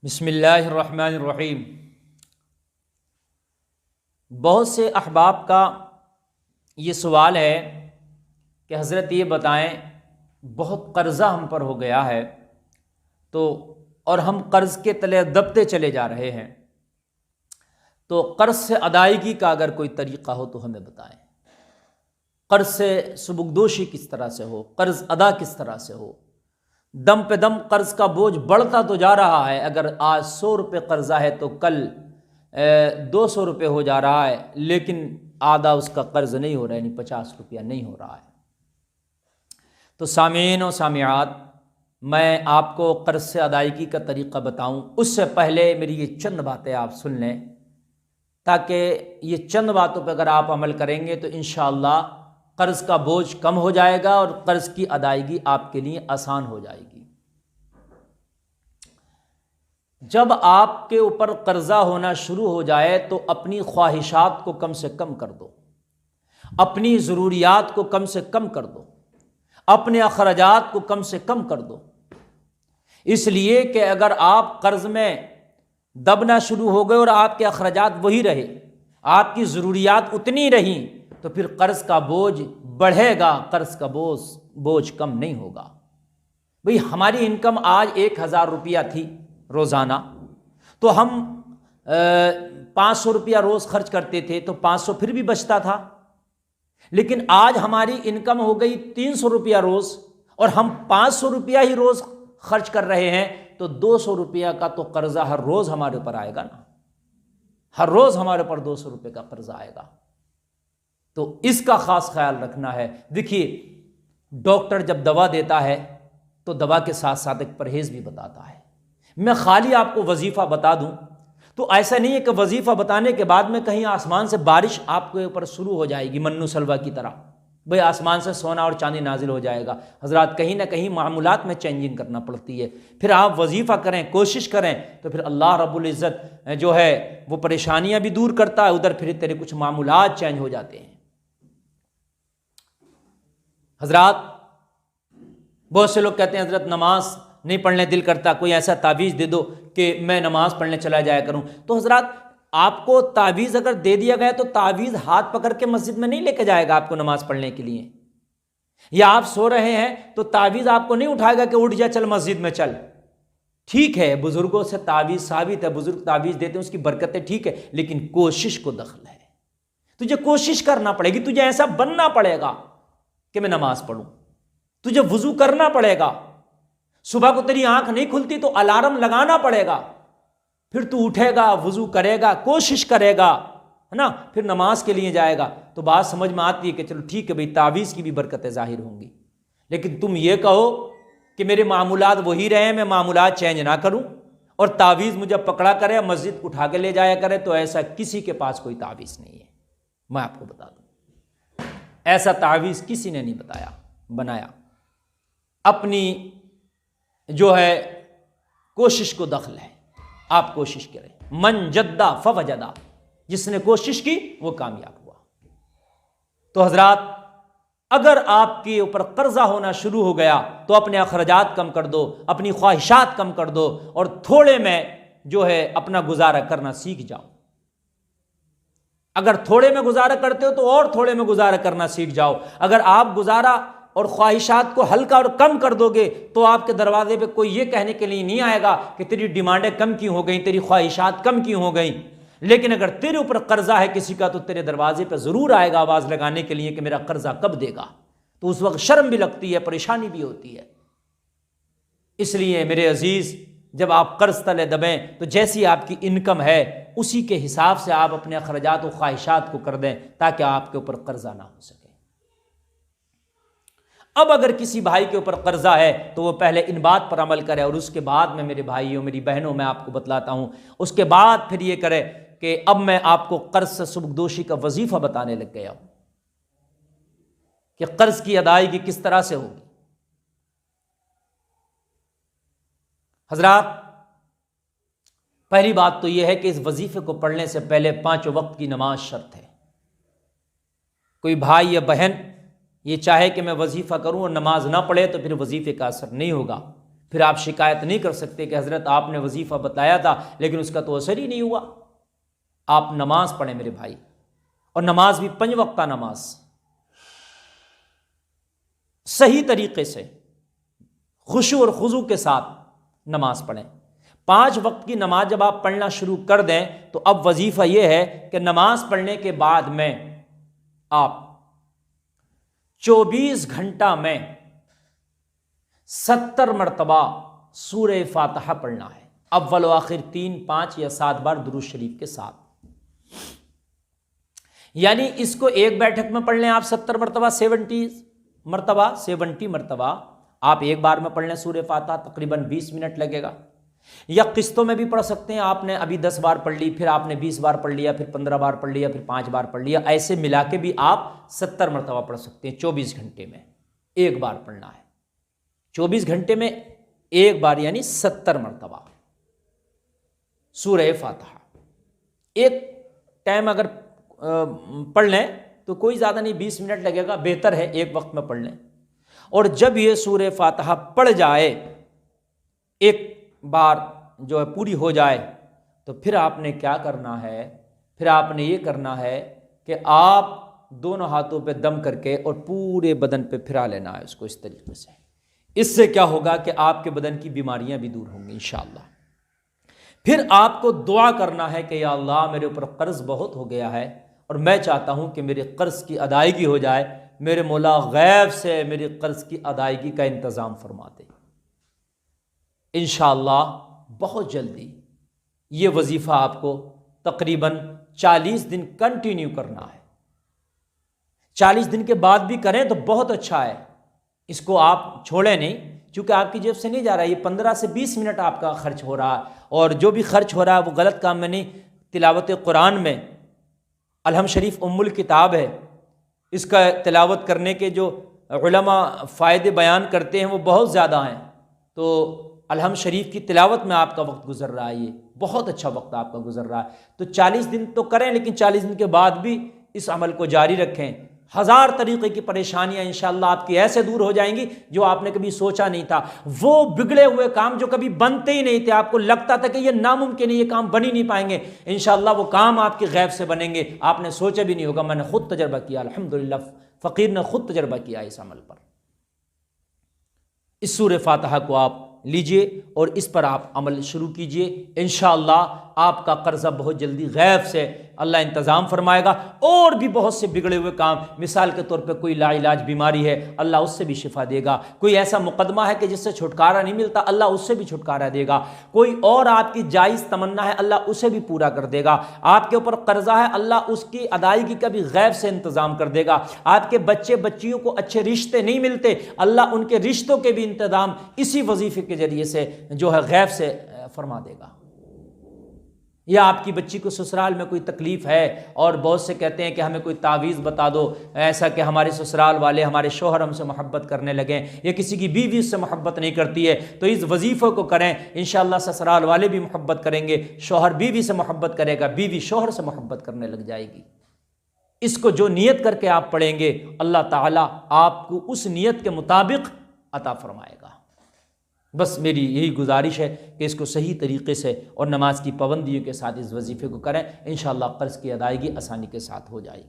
بسم اللہ الرحمن الرحیم۔ بہت سے احباب کا یہ سوال ہے کہ حضرت یہ بتائیں، بہت قرضہ ہم پر ہو گیا ہے اور ہم قرض کے تلے دبتے چلے جا رہے ہیں، تو قرض سے ادائیگی کا اگر کوئی طریقہ ہو تو ہمیں بتائیں۔ قرض سے سبکدوشی کس طرح سے ہو، قرض ادا کس طرح سے ہو۔ دم پہ دم قرض کا بوجھ بڑھتا تو جا رہا ہے، اگر آج 100 روپے قرضہ ہے تو کل 200 روپے ہو جا رہا ہے، لیکن آدھا اس کا قرض نہیں ہو رہا ہے، یعنی 50 روپیہ نہیں ہو رہا ہے۔ تو سامعین و سامعات، میں آپ کو قرض سے ادائیگی کا طریقہ بتاؤں اس سے پہلے میری یہ چند باتیں آپ سن لیں، تاکہ یہ چند باتوں پہ اگر آپ عمل کریں گے تو انشاءاللہ قرض کا بوجھ کم ہو جائے گا اور قرض کی ادائیگی آپ کے لیے آسان ہو جائے گی۔ جب آپ کے اوپر قرضہ ہونا شروع ہو جائے تو اپنی خواہشات کو کم سے کم کر دو، اپنی ضروریات کو کم سے کم کر دو، اپنے اخراجات کو کم سے کم کر دو، اس لیے کہ اگر آپ قرض میں دبنا شروع ہو گئے اور آپ کے اخراجات وہی رہے، آپ کی ضروریات اتنی رہیں، تو پھر قرض کا بوجھ بڑھے گا، قرض کا بوجھ کم نہیں ہوگا۔ بھئی ہماری انکم آج 1000 روپیہ تھی روزانہ، تو ہم 500 روپیہ روز خرچ کرتے تھے، تو 500 پھر بھی بچتا تھا، لیکن آج ہماری انکم ہو گئی 300 روپیہ روز اور ہم 500 روپیہ ہی روز خرچ کر رہے ہیں، تو 200 روپیہ کا تو قرضہ ہر روز ہمارے اوپر آئے گا نا، ہر روز ہمارے اوپر 200 روپے کا قرضہ آئے گا۔ تو اس کا خاص خیال رکھنا ہے۔ دیکھیے، ڈاکٹر جب دوا دیتا ہے تو دوا کے ساتھ ساتھ ایک پرہیز بھی بتاتا ہے۔ میں خالی آپ کو وظیفہ بتا دوں تو ایسا نہیں ہے کہ وظیفہ بتانے کے بعد میں کہیں آسمان سے بارش آپ کے اوپر شروع ہو جائے گی منو سلوا کی طرح، بھئی آسمان سے سونا اور چاندی نازل ہو جائے گا۔ حضرات، کہیں نہ کہیں معاملات میں چینجنگ کرنا پڑتی ہے۔ پھر آپ وظیفہ کریں، کوشش کریں، تو پھر اللہ رب العزت جو ہے وہ پریشانیاں بھی دور کرتا ہے، ادھر پھر تیرے کچھ معاملات چینج ہو جاتے ہیں۔ حضرات، بہت سے لوگ کہتے ہیں حضرت نماز نہیں پڑھنے دل کرتا، کوئی ایسا تعویذ دے دو کہ میں نماز پڑھنے چلا جایا کروں۔ تو حضرات، آپ کو تعویذ اگر دے دیا گیا تو تعویذ ہاتھ پکڑ کے مسجد میں نہیں لے کے جائے گا آپ کو نماز پڑھنے کے لیے، یا آپ سو رہے ہیں تو تعویذ آپ کو نہیں اٹھائے گا کہ اٹھ جا چل مسجد میں چل۔ ٹھیک ہے، بزرگوں سے تعویذ ثابت ہے، بزرگ تعویذ دیتے ہیں، اس کی برکتیں ٹھیک ہے، لیکن کوشش کو دخل ہے۔ تجھے کوشش کرنا پڑے گی، تجھے ایسا بننا پڑے گا کہ میں نماز پڑھوں، تجھے وضو کرنا پڑے گا، صبح کو تیری آنکھ نہیں کھلتی تو الارم لگانا پڑے گا، پھر تو اٹھے گا، وضو کرے گا، کوشش کرے گا، ہے نا، پھر نماز کے لیے جائے گا۔ تو بات سمجھ میں آتی ہے کہ چلو ٹھیک ہے بھئی، تعویذ کی بھی برکتیں ظاہر ہوں گی، لیکن تم یہ کہو کہ میرے معمولات وہی رہیں، میں معمولات چینج نہ کروں، اور تعویذ مجھے پکڑا کرے، مسجد اٹھا کے لے جایا کرے، تو ایسا کسی کے پاس کوئی تعویذ نہیں ہے۔ میں آپ کو بتا دوں، ایسا تعویذ کسی نے نہیں بنایا۔ اپنی جو ہے کوشش کو دخل ہے، آپ کوشش کریں۔ من جدہ فوجدہ، جس نے کوشش کی وہ کامیاب ہوا۔ تو حضرات، اگر آپ کے اوپر قرضہ ہونا شروع ہو گیا تو اپنے اخراجات کم کر دو، اپنی خواہشات کم کر دو، اور تھوڑے میں جو ہے اپنا گزارا کرنا سیکھ جاؤ۔ اگر تھوڑے میں گزارا کرتے ہو تو اور تھوڑے میں گزارا کرنا سیکھ جاؤ۔ اگر آپ گزارا اور خواہشات کو ہلکا اور کم کر دو گے تو آپ کے دروازے پہ کوئی یہ کہنے کے لیے نہیں آئے گا کہ تیری ڈیمانڈیں کم کیوں ہو گئیں، تیری خواہشات کم کیوں ہو گئیں۔ لیکن اگر تیرے اوپر قرضہ ہے کسی کا تو تیرے دروازے پہ ضرور آئے گا آواز لگانے کے لیے کہ میرا قرضہ کب دے گا۔ تو اس وقت شرم بھی لگتی ہے، پریشانی بھی ہوتی ہے۔ اس لیے میرے عزیز، جب آپ قرض تلے دبیں تو جیسی آپ کی انکم ہے اسی کے حساب سے آپ اپنے اخراجات و خواہشات کو کر دیں، تاکہ آپ کے اوپر قرضہ نہ ہو سکے۔ اب اگر کسی بھائی کے اوپر قرضہ ہے تو وہ پہلے ان بات پر عمل کرے، اور اس کے بعد میں میرے بھائیوں، میری بہنوں، میں آپ کو بتلاتا ہوں، اس کے بعد پھر یہ کرے کہ اب میں آپ کو قرض سے سبکدوشی کا وظیفہ بتانے لگ گیا ہوں کہ قرض کی ادائیگی کس طرح سے ہوگی۔ حضرات، پہلی بات تو یہ ہے کہ اس وظیفے کو پڑھنے سے پہلے 5 وقت کی نماز شرط ہے۔ کوئی بھائی یا بہن یہ چاہے کہ میں وظیفہ کروں اور نماز نہ پڑھے تو پھر وظیفے کا اثر نہیں ہوگا، پھر آپ شکایت نہیں کر سکتے کہ حضرت آپ نے وظیفہ بتایا تھا لیکن اس کا تو اثر ہی نہیں ہوا۔ آپ نماز پڑھیں میرے بھائی، اور نماز بھی 5 وقتہ نماز صحیح طریقے سے خشوع اور خضوع کے ساتھ نماز پڑھیں۔ 5 وقت کی نماز جب آپ پڑھنا شروع کر دیں تو اب وظیفہ یہ ہے کہ نماز پڑھنے کے بعد میں آپ 24 گھنٹہ میں 70 مرتبہ سورہ فاتحہ پڑھنا ہے، اول و آخر 3، 5 یا 7 بار درود شریف کے ساتھ۔ یعنی اس کو ایک بیٹھک میں پڑھ لیں آپ 70 مرتبہ، 70 مرتبہ آپ ایک بار میں پڑھ لیں سورہ فاتحہ، تقریباً 20 منٹ لگے گا۔ یا قسطوں میں بھی پڑھ سکتے ہیں، آپ نے ابھی 10 بار پڑھ لی، پھر آپ نے 20 بار پڑھ لیا، پھر 15 بار پڑھ لیا، پھر 5 بار پڑھ لیا، ایسے ملا کے بھی آپ 70 مرتبہ پڑھ سکتے ہیں 24 گھنٹے میں ایک بار پڑھنا ہے۔ 24 گھنٹے میں ایک بار یعنی 70 مرتبہ سورہ فاتحہ۔ ایک ٹائم اگر پڑھ لیں تو کوئی زیادہ نہیں، 20 منٹ لگے گا، بہتر ہے ایک وقت میں پڑھ لیں۔ اور جب یہ سورہ فاتحہ پڑھ جائے، ایک بار جو ہے پوری ہو جائے، تو پھر آپ نے کیا کرنا ہے؟ پھر آپ نے یہ کرنا ہے کہ آپ دونوں ہاتھوں پہ دم کر کے اور پورے بدن پہ پھرا لینا ہے اس کو اس طریقے سے۔ اس سے کیا ہوگا کہ آپ کے بدن کی بیماریاں بھی دور ہوں گی انشاءاللہ۔ پھر آپ کو دعا کرنا ہے کہ یا اللہ میرے اوپر قرض بہت ہو گیا ہے اور میں چاہتا ہوں کہ میرے قرض کی ادائیگی ہو جائے، میرے مولا غیب سے میرے قرض کی ادائیگی کا انتظام فرما دے۔ انشاءاللہ بہت جلدی یہ وظیفہ آپ کو تقریباً 40 دن کنٹینیو کرنا ہے۔ 40 دن کے بعد بھی کریں تو بہت اچھا ہے، اس کو آپ چھوڑیں نہیں، چونکہ آپ کی جیب سے نہیں جا رہا ہے، یہ 15 سے 20 منٹ آپ کا خرچ ہو رہا ہے، اور جو بھی خرچ ہو رہا ہے وہ غلط کام میں نہیں۔ تلاوت قرآن میں الحم شریف ام الکتاب ہے، اس کا تلاوت کرنے کے جو علماء فائدے بیان کرتے ہیں وہ بہت زیادہ ہیں، تو الحم شریف کی تلاوت میں آپ کا وقت گزر رہا ہے، یہ بہت اچھا وقت آپ کا گزر رہا ہے۔ تو 40 دن تو کریں، لیکن 40 دن کے بعد بھی اس عمل کو جاری رکھیں۔ 1000 طریقے کی پریشانیاں انشاءاللہ آپ کی ایسے دور ہو جائیں گی جو آپ نے کبھی سوچا نہیں تھا۔ وہ بگڑے ہوئے کام جو کبھی بنتے ہی نہیں تھے، آپ کو لگتا تھا کہ یہ ناممکن ہے، یہ کام بن ہی نہیں پائیں گے، انشاءاللہ وہ کام آپ کے غیب سے بنیں گے، آپ نے سوچا بھی نہیں ہوگا۔ میں نے خود تجربہ کیا، الحمدللہ فقیر نے خود تجربہ کیا اس عمل پر۔ اس سورہ فاتحہ کو آپ لیجئے اور اس پر آپ عمل شروع کیجئے، انشاءاللہ آپ کا قرضہ بہت جلدی غیب سے اللہ انتظام فرمائے گا۔ اور بھی بہت سے بگڑے ہوئے کام، مثال کے طور پہ کوئی لا علاج بیماری ہے، اللہ اس سے بھی شفا دے گا۔ کوئی ایسا مقدمہ ہے کہ جس سے چھٹکارا نہیں ملتا، اللہ اس سے بھی چھٹکارا دے گا۔ کوئی اور آپ کی جائز تمنا ہے، اللہ اسے بھی پورا کر دے گا۔ آپ کے اوپر قرضہ ہے، اللہ اس کی ادائیگی کا بھی غیب سے انتظام کر دے گا۔ آپ کے بچے بچیوں کو اچھے رشتے نہیں ملتے، اللہ ان کے رشتوں کے بھی انتظام اسی وظیفے کے ذریعے سے جو ہے غیب سے فرما دے گا۔ یا آپ کی بچی کو سسرال میں کوئی تکلیف ہے، اور بہت سے کہتے ہیں کہ ہمیں کوئی تعویذ بتا دو ایسا کہ ہمارے سسرال والے، ہمارے شوہر ہم سے محبت کرنے لگیں، یا کسی کی بیوی اس سے محبت نہیں کرتی ہے، تو اس وظیفے کو کریں، انشاءاللہ سسرال والے بھی محبت کریں گے، شوہر بیوی سے محبت کرے گا، بیوی شوہر سے محبت کرنے لگ جائے گی۔ اس کو جو نیت کر کے آپ پڑھیں گے، اللہ تعالیٰ آپ کو اس نیت کے مطابق عطا فرمائے گا۔ بس میری یہی گزارش ہے کہ اس کو صحیح طریقے سے اور نماز کی پابندیوں کے ساتھ اس وظیفے کو کریں، انشاءاللہ قرض کی ادائیگی آسانی کے ساتھ ہو جائے گی۔